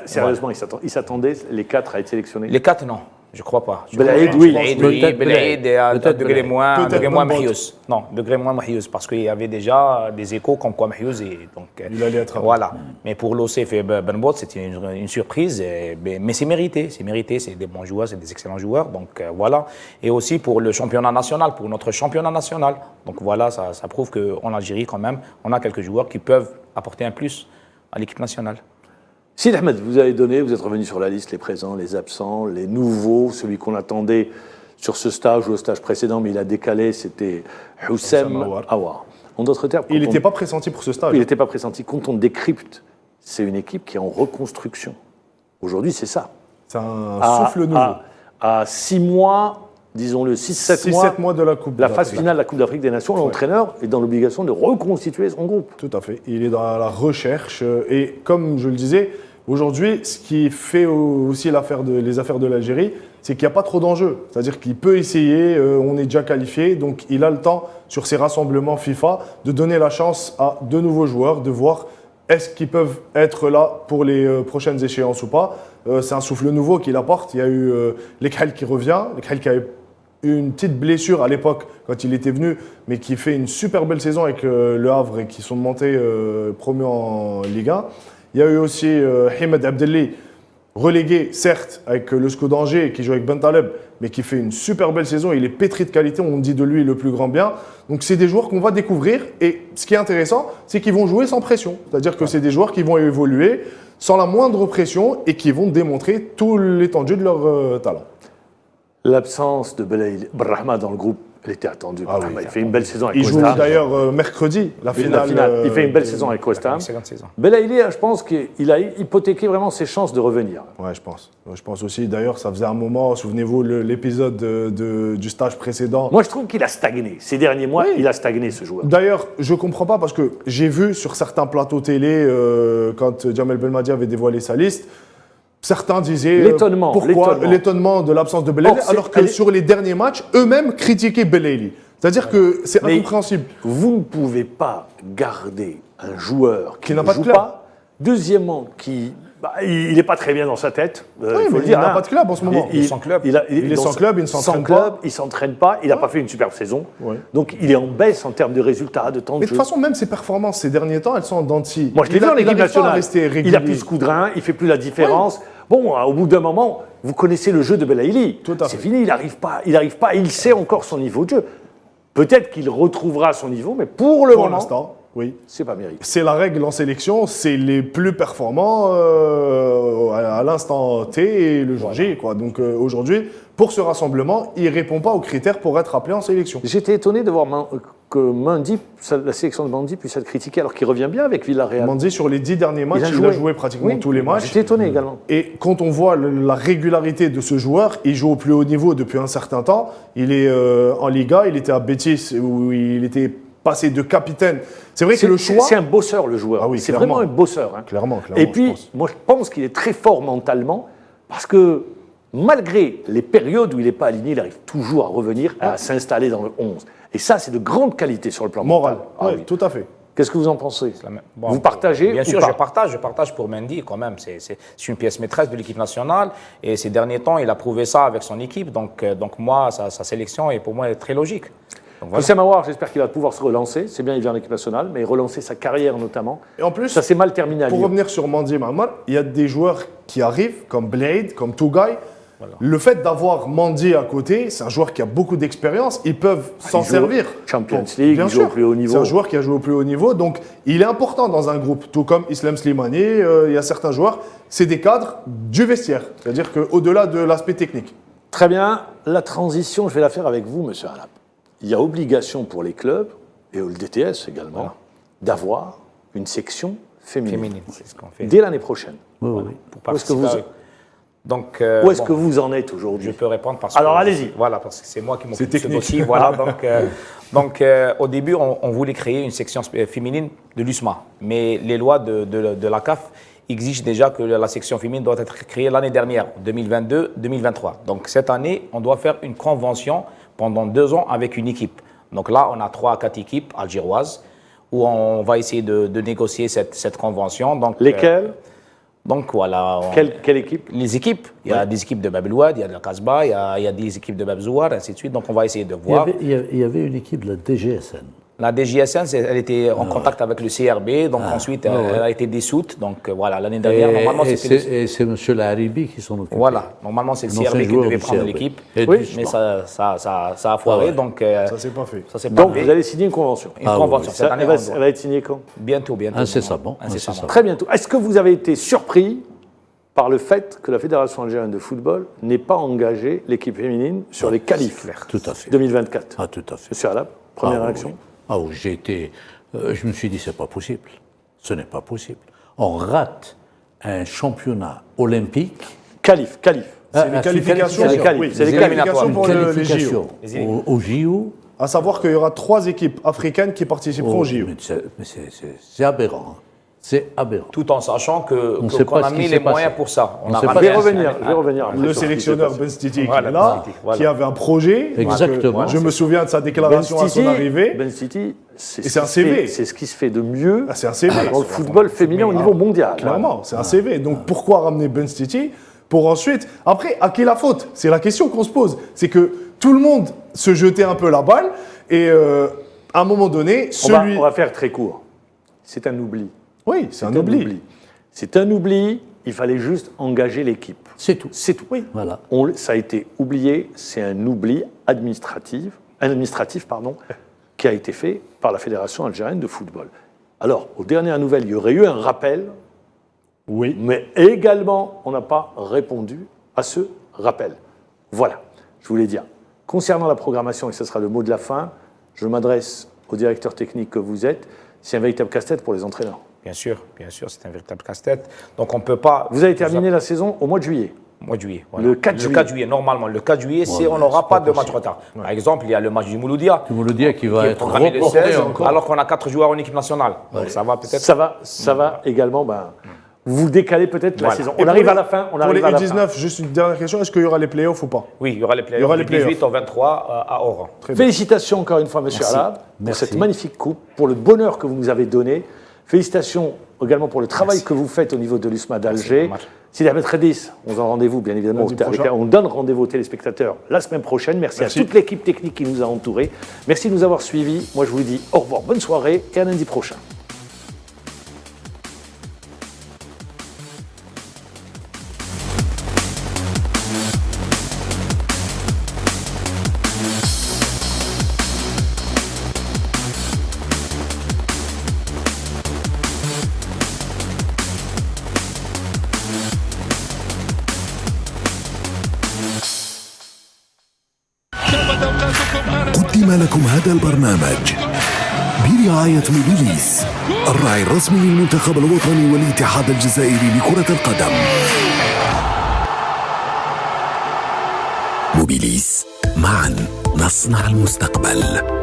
sérieusement, ils s'attendaient les 4 à être sélectionnés? Les 4, non. Je ne crois pas. Belaid, oui. Belaid est à degré moins Mahiouz. Non, degré moins Mahiouz, parce qu'il y avait déjà des échos comme quoi Mahiouz est. Donc, il allait être. Voilà. Mais pour Lossif et Benbout, c'était une surprise. Mais c'est mérité. C'est des bons joueurs, c'est des excellents joueurs. Donc voilà. Et aussi pour le championnat national, pour notre championnat national. Donc voilà, ça prouve qu'en Algérie, quand même, on a quelques joueurs qui peuvent apporter un plus à l'équipe nationale. Sid Ahmed, vous êtes revenu sur la liste, les présents, les absents, les nouveaux, celui qu'on attendait sur ce stage ou au stage précédent, mais il a décalé, c'était Houssam Aouar. En d'autres termes, il n'était pas pressenti pour ce stage. Il n'était pas pressenti. Quand on décrypte, c'est une équipe qui est en reconstruction. Aujourd'hui, c'est ça. C'est un souffle nouveau. À 6 mois, disons-le, 6-7 mois de la Coupe phase finale de la Coupe d'Afrique des Nations, l'entraîneur est dans l'obligation de reconstituer son groupe. Tout à fait. Il est dans la recherche. Et comme je le disais, aujourd'hui, ce qui fait aussi les affaires de l'Algérie, c'est qu'il n'y a pas trop d'enjeux. C'est-à-dire qu'il peut essayer, on est déjà qualifié, donc il a le temps, sur ses rassemblements FIFA, de donner la chance à de nouveaux joueurs, de voir est-ce qu'ils peuvent être là pour les prochaines échéances ou pas. C'est un souffle nouveau qu'il apporte. Il y a eu Lekhal qui revient, Lekhal qui a eu une petite blessure à l'époque quand il était venu, mais qui fait une super belle saison avec Le Havre et qui sont montés promus en Ligue 1. Il y a eu aussi Hamed Abdelli, relégué certes avec le SCO d'Angers qui joue avec Bentaleb, mais qui fait une super belle saison. Il est pétri de qualité, on dit de lui le plus grand bien. Donc c'est des joueurs qu'on va découvrir et ce qui est intéressant, c'est qu'ils vont jouer sans pression. C'est-à-dire que c'est des joueurs qui vont évoluer sans la moindre pression et qui vont démontrer tout l'étendue de leur talent. L'absence de Belaïli Brahma dans le groupe, elle était attendue. Il fait une belle saison avec West Ham. Il joue d'ailleurs mercredi, la finale. Il fait une belle saison avec West Ham. Belaïli, je pense qu'il a hypothéqué vraiment ses chances de revenir. Ouais, je pense. Je pense aussi. D'ailleurs, ça faisait un moment, souvenez-vous, l'épisode du stage précédent. Moi, je trouve qu'il a stagné. Ces derniers mois, il a stagné, ce joueur. D'ailleurs, je ne comprends pas parce que j'ai vu sur certains plateaux télé, quand Jamel Belmadi avait dévoilé sa liste, certains disaient pourquoi l'étonnement de l'absence de Belaïli, alors que sur les derniers matchs, eux-mêmes critiquaient Belaïli. C'est-à-dire que c'est incompréhensible. Vous ne pouvez pas garder un joueur qui ne joue pas, deuxièmement, qui Il n'est pas très bien dans sa tête, Oui, il faut mais le dire. il n'a pas de club en ce moment. Il est sans club. Il est sans club, il ne s'entraîne pas. Il ne s'entraîne pas, il n'a pas fait une superbe saison. Ouais. Donc il est en baisse en termes de résultats, de temps de Mais de jeu. toute façon, même ses performances ces derniers temps, elles sont en dents de scie. Moi, je l'ai vu en équipe nationale. Il régulier. a plus ce coup de rein, il fait plus la différence. Bon, au bout d'un moment, vous connaissez le jeu de Belaïli. Tout à C'est fait. fini, il n'arrive pas, il sait encore son niveau de jeu. Peut-être qu'il retrouvera son niveau, mais pour le Pour moment, l'instant, oui. c'est pas mérité. C'est la règle en sélection, c'est les plus performants à l'instant T et le jour J. Quoi. Donc aujourd'hui, pour ce rassemblement, il ne répond pas aux critères pour être appelé en sélection. J'étais étonné de voir que Mendy, la sélection de Mendy puisse être critiquée alors qu'il revient bien avec Villarreal. Mendy, sur les 10 derniers matchs, il a joué pratiquement Oui, tous les matchs. J'étais étonné également. Et quand on voit la régularité de ce joueur, il joue au plus haut niveau depuis un certain temps. Il est en Liga, il était à Betis où il était passé de capitaine. C'est vrai que le choix... C'est un bosseur, le joueur. Ah oui, c'est clairement. vraiment un bosseur. Hein. Clairement, Et puis, moi, je pense qu'il est très fort mentalement parce que malgré les périodes où il n'est pas aligné, il arrive toujours à revenir, à s'installer dans le 11. Et ça, c'est de grande qualité sur le plan Moral, mental. Ah oui, oui. tout à fait. Qu'est-ce que vous en pensez? Bon, vous partagez Bien ou sûr, pas je partage pour Mendy quand même. C'est une pièce maîtresse de l'équipe nationale et ces derniers temps, il a prouvé ça avec son équipe. Donc moi, sa sélection est pour moi très logique. Donc, voilà. Hissam Aouar, j'espère qu'il va pouvoir se relancer. C'est bien, il vient en équipe nationale, mais relancer sa carrière notamment. Et en plus, ça s'est mal terminé à pour Lyon. revenir sur Mendy et Mahamar, il y a des joueurs qui arrivent, comme Blade, comme Tougaï. Voilà. Le fait d'avoir Mendy à côté, c'est un joueur qui a beaucoup d'expérience, ils peuvent s'en servir. Champions League, il joue au plus haut niveau. C'est un joueur qui a joué au plus haut niveau, donc il est important dans un groupe, tout comme Islam Slimani, il y a certains joueurs, c'est des cadres du vestiaire, c'est-à-dire qu'au-delà de l'aspect technique. Très bien, la transition, je vais la faire avec vous, monsieur Alap. Il y a obligation pour les clubs, et le DTS également, d'avoir une section féminine. C'est ce qu'on fait. Dès l'année prochaine. Oui. Où est-ce que vous... Donc, où est-ce que vous en êtes aujourd'hui? Je peux répondre parce Alors, que... allez-y. Voilà, parce que c'est moi qui m'occupe C'est de ce technique. dossier. Voilà, donc au début, on voulait créer une section féminine de l'USMA. Mais les lois de la CAF exigent déjà que la section féminine doit être créée l'année dernière, 2022-2023. Donc cette année, on doit faire une convention pendant 2 ans avec une équipe. Donc là, on a 3 à 4 équipes algéroises où on va essayer de négocier cette convention. Donc, lesquelles? Donc voilà. Quelle équipe? Les équipes. Il y a des équipes de Bab el-Oued, il y a de la Casbah, il y a des équipes de Bab Zouar, ainsi de suite. Donc on va essayer de voir. Il y avait une équipe de la DGSN. La DGSN, elle était en contact avec le CRB, donc ensuite elle a été dissoute. Donc voilà, l'année dernière, normalement c'était. Et c'est M. Laribi qui s'en occupe. Voilà, normalement c'est le CRB qui devait prendre l'équipe. Oui, mais ça a foiré, ouais. donc. Ça s'est pas fait. Ça s'est pas Donc fait. vous allez signer une convention. Une convention. Cette année, Elle va être signée quand? Bientôt. Incessamment. Très bientôt. Est-ce que vous avez été surpris par le fait que la Fédération algérienne de football n'ait pas engagé l'équipe féminine sur les qualifs Tout à fait. 2024? Ah, tout à fait. Monsieur Alap, première réaction? Oui. Ah oui, j'ai été... je me suis dit, c'est pas possible. Ce n'est pas possible. On rate un championnat olympique. Qualif. C'est les qualifications. C'est les qualifications pour les JO. Au JO. À savoir qu'il y aura 3 équipes africaines qui participeront aux JO. Mais c'est aberrant. C'est aberrant. Tout en sachant sait qu'on pas a ce mis qui les s'est moyens passé. pour ça. On sait pas. Je vais revenir. après Le sur ce qui sélectionneur s'est Ben passé. Stiti qui Voilà, est là, Ben Stiti, voilà. qui avait un projet. Exactement. Je me souviens de sa déclaration à son arrivée. Ben Stiti, c'est un CV. C'est ce qui se fait de mieux Ah, c'est un CV. dans le football féminin au niveau mondial. Clairement, c'est un CV. Donc pourquoi ramener Ben Stiti pour ensuite... Après, à qui la faute? C'est la question qu'on se pose. C'est que tout le monde se jetait un peu la balle et à un moment donné, On va faire très court. C'est un oubli. Oui, c'est un oubli. C'est un oubli, il fallait juste engager l'équipe. C'est tout. C'est tout. Oui. Voilà. Ça a été oublié, c'est un oubli administratif qui a été fait par la Fédération algérienne de football. Alors, aux dernières nouvelles, il y aurait eu un rappel, Oui. mais également, on n'a pas répondu à ce rappel. Voilà, je voulais dire. Concernant la programmation, et ce sera le mot de la fin, je m'adresse au directeur technique que vous êtes, c'est un véritable casse-tête pour les entraîneurs. Bien sûr, c'est un véritable casse-tête. Donc on ne peut pas... Vous avez terminé la saison au mois de juillet. Mois de juillet. Voilà. Le 4 juillet. Le 4 juillet, normalement. Le 4 juillet, on n'aura pas de match retard. Par exemple, il y a le match du Mouloudia. Le Mouloudia qui va est être programmé le reporté 16, encore. alors qu'on a 4 joueurs en équipe nationale. Donc ça va peut-être... Ça va également... vous décalez peut-être la Voilà. saison. Et On pour arrive les- à la fin. Pour les U19, juste une dernière question, est-ce qu'il y aura les playoffs ou pas? Oui, il y aura les playoffs du 18 au 23 à Oran. Félicitations encore une fois, monsieur Alab, pour Merci. cette magnifique coupe, pour le bonheur que vous nous avez donné. Félicitations également pour le travail que vous faites au niveau de l'USMA d'Alger. Sidi Ahmed Khedis, on donne rendez-vous bien évidemment, on donne rendez-vous aux téléspectateurs la semaine prochaine. Merci. À toute l'équipe technique qui nous a entourés. Merci de nous avoir suivis. Moi je vous dis au revoir, bonne soirée et à lundi prochain. قدم لكم هذا البرنامج برعاية موبيليس الراعي الرسمي للمنتخب الوطني والاتحاد الجزائري لكرة القدم. موبيليس، معا نصنع المستقبل.